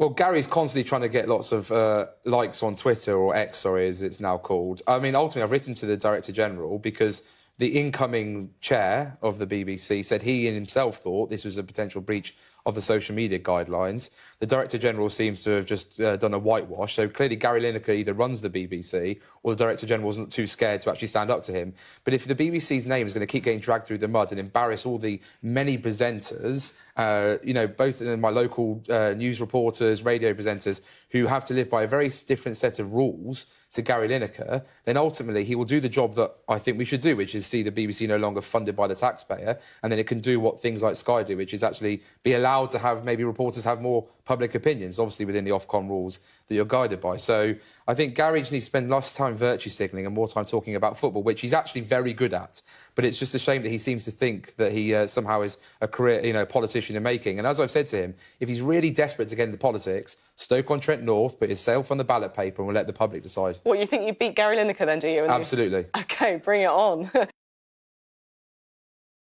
Well, Gary's constantly trying to get lots of likes on Twitter, or X, sorry, as it's now called. I mean, ultimately, I've written to the Director General because the incoming chair of the BBC said he in himself thought this was a potential breach of the social media guidelines. The Director General seems to have just done a whitewash. So clearly Gary Lineker either runs the BBC or the Director General wasn't too scared to actually stand up to him. But if the BBC's name is going to keep getting dragged through the mud and embarrass all the many presenters, both in my local news reporters, radio presenters, who have to live by a very different set of rules to Gary Lineker, then ultimately he will do the job that I think we should do, which is see the BBC no longer funded by the taxpayer, and then it can do what things like Sky do, which is actually be allowed to have maybe reporters have more public opinions, obviously within the Ofcom rules that you're guided by. So I think Gary just needs to spend less time virtue signalling and more time talking about football, which he's actually very good at. But it's just a shame that he seems to think that he somehow is a career, politician in making. And as I've said to him, if he's really desperate to get into politics, Stoke-on-Trent North, put himself on the ballot paper and we'll let the public decide. What, you think you beat Gary Lineker then, do you? Absolutely. OK, bring it on.